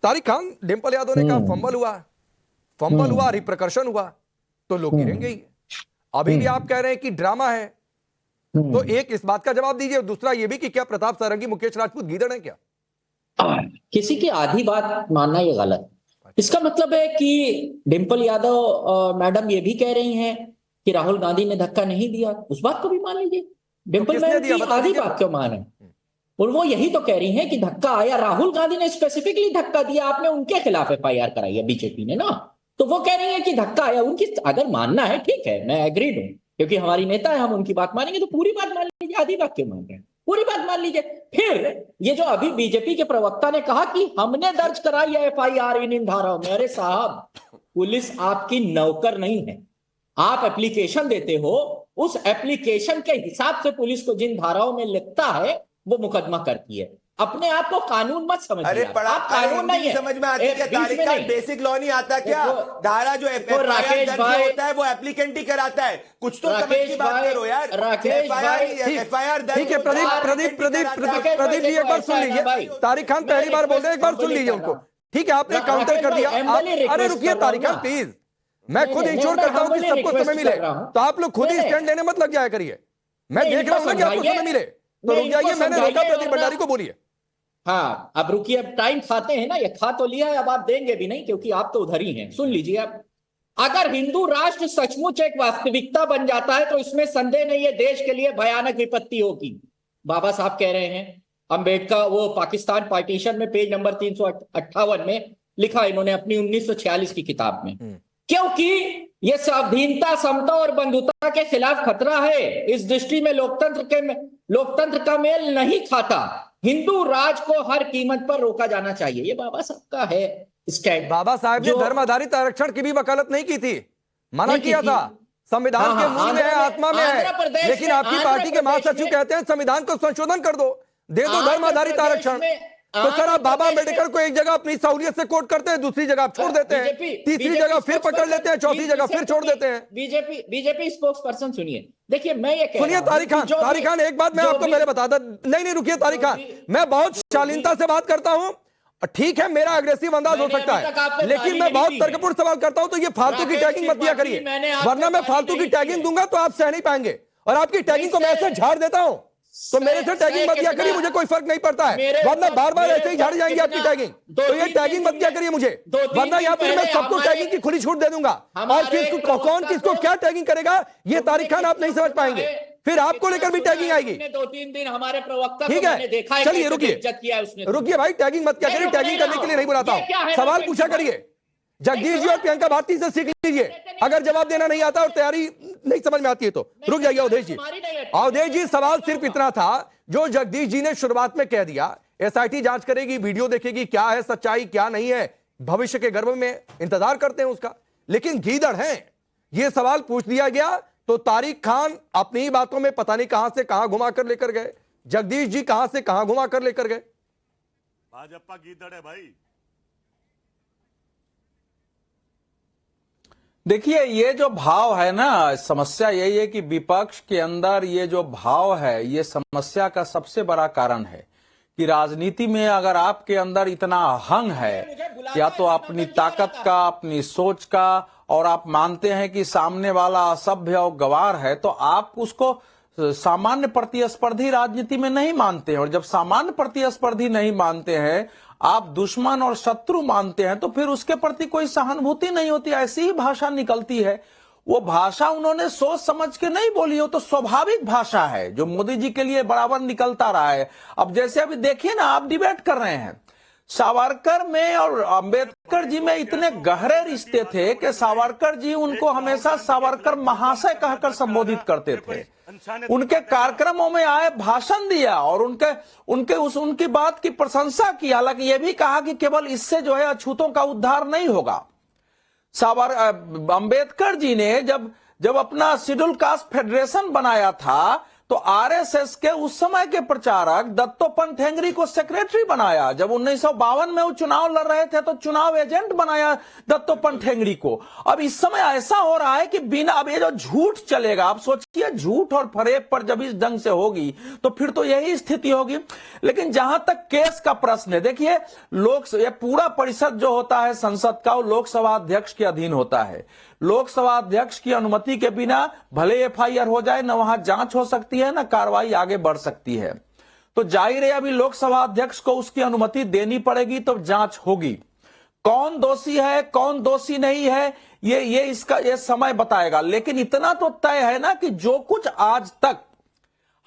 तारिक खान, डिंपल यादव ने कहा फंबल हुआ, रिप्रकर्शन हुआ, तो लोग गिरेंगे ही। अभी भी आप कह रहे हैं कि ड्रामा है, तो एक इस बात का जवाब दीजिए, दूसरा ये भी कि क्या प्रताप सारंगी, मुकेश राजपूत गीदड़ है क्या? किसी की आधी बात मानना ये गलत। इसका मतलब है कि डिंपल यादव मैडम ये भी कह रही हैं कि राहुल गांधी ने धक्का नहीं दिया, उस बात को भी मान लीजिए। डिंपल मैडम की आधी बात क्यों माने? और वो यही तो कह रही हैं कि धक्का आया, राहुल गांधी ने स्पेसिफिकली धक्का दिया, आपने उनके खिलाफ एफआईआर कराई है बीजेपी ने ना, तो वो कह रही है कि धक्का आया। उनकी अगर मानना है ठीक है, मैं एग्रीड हूं, क्योंकि हमारी नेता है, हम उनकी बात मानेंगे, तो पूरी बात मान लीजिए, आधी बात क्यों मान रहे हैं? पूरी बात मान लीजिए। फिर ये जो अभी बीजेपी के प्रवक्ता ने कहा कि हमने दर्ज कराई है एफआईआर इन धाराओं में, अरे साहब, पुलिस आपकी नौकर नहीं है। आप एप्लीकेशन देते हो, उस एप्लीकेशन के हिसाब से पुलिस को जिन धाराओं में लिखता है वो मुकदमा करती है। अपने आप को कानून मत समझिए। अरे आप कानून नहीं है, समझ में आती है क्या? तारिक खान, बेसिक लॉ नहीं आता क्या? धारा जो एफआईआर दर्ज होता है वो एप्लीकेंट ही कराता है। कुछ तो समझ की बात करो यार। एफआईआर दर्ज, ठीक है। प्रदीप जी एक बार सुन लीजिए। तारिक खान पहली बार बोल रहे हैं, एक बार सुन लीजिए उनको। ठीक है, आपने काउंटर कर दिया। अरे रुकिए तारिक खान प्लीज, मैं खुद इंश्योर करता हूं कि सबको समय मिले, तो आप लोग खुद ही स्टैंड लेने मत लग जाया करिए। मैं देख रहा हूं ना कि आपको समय मिले, तो रुक जाइए। मैंने रोका प्रदीप भंडारी को, बोलिए। हाँ, अब रुकिए, अब टाइम खाते हैं ना, ये खा तो लिया है, अब आप देंगे भी नहीं, क्योंकि आप तो उधर ही हैं। सुन लीजिए, अब अगर हिंदू राष्ट्र सचमुच एक वास्तविकता बन जाता है तो इसमें संदेह नहीं है, देश के लिए भयानक विपत्ति होगी। बाबा साहब कह रहे हैं, अंबेडकर वो पाकिस्तान पार्टीशन में पेज नंबर 358 में लिखा इन्होंने अपनी 1946 की किताब में, क्योंकि ये स्वाधीनता, समता और बंधुता के खिलाफ खतरा है। इस दृष्टि में लोकतंत्र का मेल नहीं खाता। हिंदू राज को हर कीमत पर रोका जाना चाहिए। ये बाबा साहब का है स्टैंड। बाबा साहब ने धर्म आधारित आरक्षण की भी वकालत नहीं की थी, मना किया था। संविधान के मूल में है, आत्मा में है, लेकिन आपकी पार्टी के महासचिव कहते हैं संविधान को संशोधन कर दो, दे दो धर्म आधारित आरक्षण। तो सर, आप बाबा अम्बेडकर को एक जगह अपनी सहूलियत से कोट करते हैं, दूसरी जगह आप छोड़ देते हैं, तीसरी जगह फिर पकड़ लेते हैं, चौथी जगह फिर छोड़ देते हैं। बीजेपी स्पोक्स पर्सन सुनिए, देखिए मैं ये सुनिए तारिक खान, एक बात मैं आपको पहले बताता, नहीं रुकिए तारिक खान, मैं बहुत शालीनता से बात करता हूं। ठीक है, मेरा अग्रेसिव अंदाज हो सकता है, लेकिन मैं बहुत तर्कपूर्ण सवाल करता हूं, तो ये फालतू की टैगिंग मत दिया करिए, वरना मैं फालतू की टैगिंग दूंगा तो आप सह नहीं पाएंगे। और आपकी टैगिंग को मैं ऐसे झाड़ देता हूं, तो मेरे से टैगिंग मत किया करिए, मुझे कोई फर्क नहीं पड़ता है, वरना बार बार ऐसे ही झाड़ जाएंगे आपकी टैगिंग। तो ये टैगिंग मत किया करिए मुझे, वरना या फिर मैं सबको टैगिंग की खुली छूट दे दूंगा, और कौन किसको क्या टैगिंग करेगा ये तारिक खान आप नहीं समझ पाएंगे, फिर आपको लेकर भी टैगिंग आएगी। 2-3 दिन हमारे प्रवक्ता, ठीक है, चलिए रुकिए भाई, टैगिंग मत क्या करिए, टैगिंग करने के लिए नहीं बुलाता हूं, सवाल पूछा करिए। जगदीश जी और प्रियंका भारती से सीख लीजिए, अगर जवाब देना नहीं आता और तैयारी नहीं समझ में आती है तो रुक जाइए। अवधेश जी, सवाल सिर्फ इतना था जो जगदीश जी ने शुरुआत में कह दिया, एसआईटी जांच करेगी, वीडियो देखेगी, क्या है सच्चाई क्या नहीं है, भविष्य के गर्भ में इंतजार करते हैं उसका, लेकिन गीदड़ हैं। यह सवाल पूछ दिया गया तो तारिक खान अपनी ही बातों में पता नहीं कहां से कहां घुमा कर लेकर गए, जगदीश जी कहां से कहां घुमा कर लेकर गए। भाजपा गीदड़ है भाई। देखिए, ये जो भाव है ना, समस्या यही है कि विपक्ष के अंदर ये जो भाव है, ये समस्या का सबसे बड़ा कारण है कि राजनीति में अगर आपके अंदर इतना अहंग है, या तो अपनी ताकत का, अपनी सोच का, और आप मानते हैं कि सामने वाला असभ्य और गवार है, तो आप उसको सामान्य प्रतिस्पर्धी राजनीति में नहीं मानते हैं। और जब सामान्य प्रतिस्पर्धी नहीं मानते हैं, आप दुश्मन और शत्रु मानते हैं, तो फिर उसके प्रति कोई सहानुभूति नहीं होती, ऐसी ही भाषा निकलती है। वो भाषा उन्होंने सोच समझ के नहीं बोली हो, तो स्वाभाविक भाषा है जो मोदी जी के लिए बराबर निकलता रहा है। अब जैसे अभी देखिए ना, आप डिबेट कर रहे हैं, सावरकर में और अंबेडकर जी में इतने गहरे रिश्ते थे कि सावरकर जी उनको हमेशा सावरकर महाशय कहकर संबोधित करते थे, उनके कार्यक्रमों में आए, भाषण दिया और उनकी बात की प्रशंसा की। हालांकि यह भी कहा कि केवल इससे जो है अछूतों का उद्धार नहीं होगा। अंबेडकर जी ने जब अपना शेड्यूल कास्ट फेडरेशन बनाया था, तो तो आरएसएस के उस समय के प्रचारक दत्तोपंत ठेंगरी को सेक्रेटरी बनाया। जब 1952 में वो चुनाव लड़ रहे थे तो चुनाव एजेंट बनाया दत्तोपंत ठेंगरी को। अब इस समय ऐसा हो रहा है कि बिना, अब ये जो झूठ चलेगा, आप सोचिए झूठ और फरेब पर जब इस ढंग से होगी तो फिर तो यही स्थिति होगी। लेकिन जहां तक केस का प्रश्न है, देखिए ये पूरा परिषद जो होता है संसद का, वो लोकसभा अध्यक्ष के अधीन होता है। लोकसभा अध्यक्ष की अनुमति के बिना भले एफआईआर हो जाए, न वहां जांच हो सकती है, न कार्रवाई आगे बढ़ सकती है। तो जाहिर है अभी लोकसभा अध्यक्ष को उसकी अनुमति देनी पड़ेगी, तब जांच होगी। कौन दोषी है कौन दोषी नहीं है ये समय बताएगा। लेकिन इतना तो तय है ना कि जो कुछ आज तक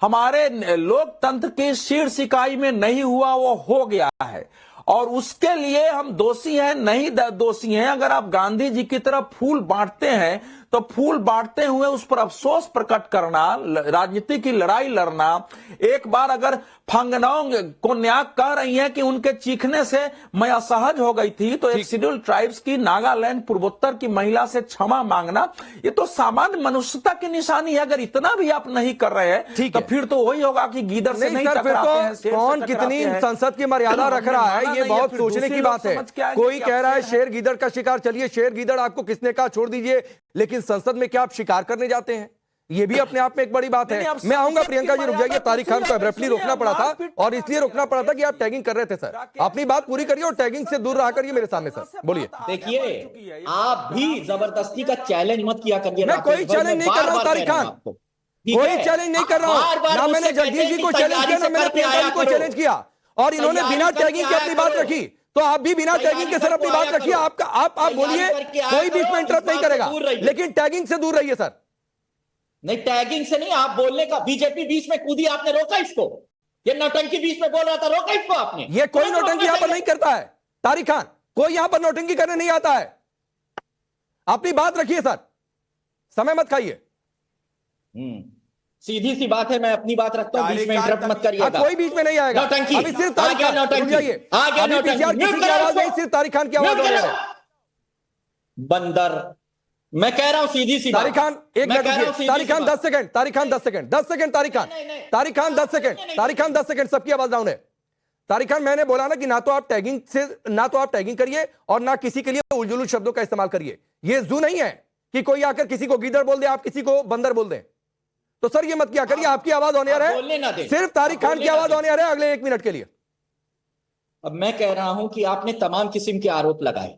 हमारे लोकतंत्र की शीर्ष इकाई में नहीं हुआ वो हो गया है, और उसके लिए हम दोषी हैं नहीं दोषी हैं। अगर आप गांधी जी की तरफ फूल बांटते हैं तो फूल बांटते हुए उस पर अफसोस प्रकट करना, राजनीति की लड़ाई लड़ना। एक बार अगर फांगनोंग को न्याय कह रही हैं कि उनके चीखने से मैं असहज हो गई थी, तो एक शेड्यूल ट्राइब्स की नागालैंड पूर्वोत्तर की महिला से क्षमा मांगना, ये तो सामान्य मनुष्यता की निशानी है। अगर इतना भी आप नहीं कर रहे हैं तो फिर तो वही होगा कि गीदड़ से नहीं टकराते हैं, शेर से कौन कितनी संसद की मर्यादा रख रहा है, ये बहुत सोचने की बात है। कोई कह रहा है शेर गीदड़ का शिकार, चलिए शेर गीदड़ आपको किसने कहा, छोड़ दीजिए, लेकिन संसद में क्या आप शिकार करने जाते हैं, ये भी अपने आप में एक बड़ी बात है। मैं आऊंगा, प्रियंका जी रुक जाइए। तारिक खान को एब्रप्टली रोकना पड़ा था, और इसलिए रोकना पड़ा था कि आप टैगिंग कर रहे थे। सर अपनी बात पूरी करिए और टैगिंग से दूर रहा करिए मेरे सामने। सर बोलिए। देखिए आप भी जबरदस्ती का चैलेंज मत किया करिए। मैं कोई चैलेंज नहीं कर रहा हूं तारिक खान, कोई चैलेंज नहीं कर रहा हूं। ना मैंने जगदीश जी को चैलेंज किया, ना मैंने प्रियंका जी को चैलेंज किया, और इन्होंने बिना टैगिंग के अपनी बात रखी, तो आप भी बिना टैगिंग के सर अपनी बात रखिए। आप बोलिए, कोई बीच में इंटरप्ट नहीं करेगा, लेकिन टैगिंग से दूर रहिए सर। नहीं, टैगिंग से नहीं, आप बोलने का। बीजेपी बीच में कूदी, आपने रोका इसको। ये नौटंकी बीच में बोल रहा था, रोका इसको आपने। ये कोई नौटंकी यहां पर नहीं करता है तारिक खान, कोई यहां पर नौटंकी करने नहीं आता है। अपनी बात रखिए सर, समय मत खाइए। सीधी सी बात है, मैं अपनी बात रखता हूं, बीच में इंटरप्ट मत करिएगा। कोई बीच में नहीं आएगा। नौटंकी अभी सिर्फ तारिक खान, किसी की आवाज नहीं, सिर्फ तारिक खान की आवाज हो रही है। बंदर, मैं कह रहा हूं सीधी सी बात। तारिक खान एक मिनट रुकिए, Tariq Khan 10 second, Tariq Khan 10 second, 10 second, Tariq Khan 10 second, Tariq Khan 10 second, सबकी आवाज डाउन है। तारिक खान, मैंने बोला ना कि ना तो आप टैगिंग करिए और ना किसी के लिए उलझुल शब्दों का इस्तेमाल करिए। ये जू नहीं है कि कोई आकर किसी को गीदड़ बोल दे, आप किसी को बंदर बोल दें। तो सर ये मत किया करिए, आपकी आवाज ऑन एयर है, सिर्फ तारिक खान की आवाज ऑन एयर है अगले 1 मिनट के लिए। अब मैं कह रहा हूं कि आपने तमाम किस्म के आरोप लगाए,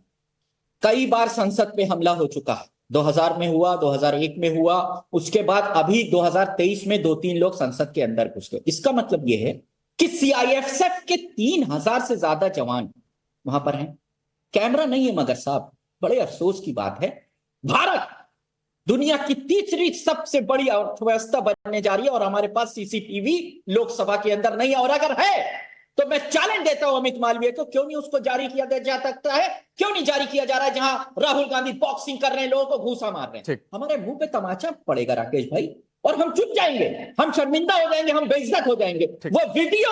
कई बार संसद पे हमला हो चुका है। 2000 में हुआ, 2001 में हुआ, उसके बाद अभी 2023 में 2-3 लोग संसद के अंदर घुस गए। इसका मतलब यह है कि सीआईएसएफ के 3000 से ज्यादा जवान वहां पर हैं। कैमरा नहीं है मगर साहब, बड़े अफसोस की बात है, भारत दुनिया की तीसरी सबसे बड़ी अर्थव्यवस्था बनने जा रही है और हमारे पास सीसीटीवी लोकसभा के अंदर नहीं है। और अगर है तो मैं चैलेंज देता हूं अमित मालवीय को, क्यों नहीं उसको जारी किया जा सकता है, क्यों नहीं जारी किया जा रहा है, जहां राहुल गांधी बॉक्सिंग कर रहे हैं, लोगों को घूसा मार रहे हैं। हमारे मुंह पे तमाचा पड़ेगा राकेश भाई, और हम चुप जाएंगे, हम शर्मिंदा हो जाएंगे, हम बेइज्जत हो जाएंगे। वो वीडियो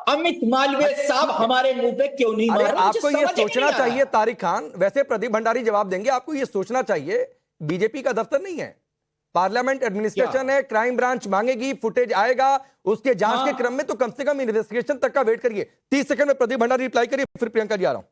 अमित मालवीय साहब हमारे मुंह पे क्यों नहीं मार रहे? आपको ये सोचना चाहिए तारिक खान, वैसे प्रदीप भंडारी जवाब देंगे, आपको ये सोचना चाहिए बीजेपी का दफ्तर नहीं है, पार्लियामेंट एडमिनिस्ट्रेशन है, क्राइम ब्रांच मांगेगी, फुटेज आएगा, उसके जांच के क्रम में तो कम से कम इन्वेस्टिगेशन तक का वेट करिए। 30 सेकंड में प्रदीप भंडारी रिप्लाई करिए, फिर प्रियंका जी आ रहा हूं।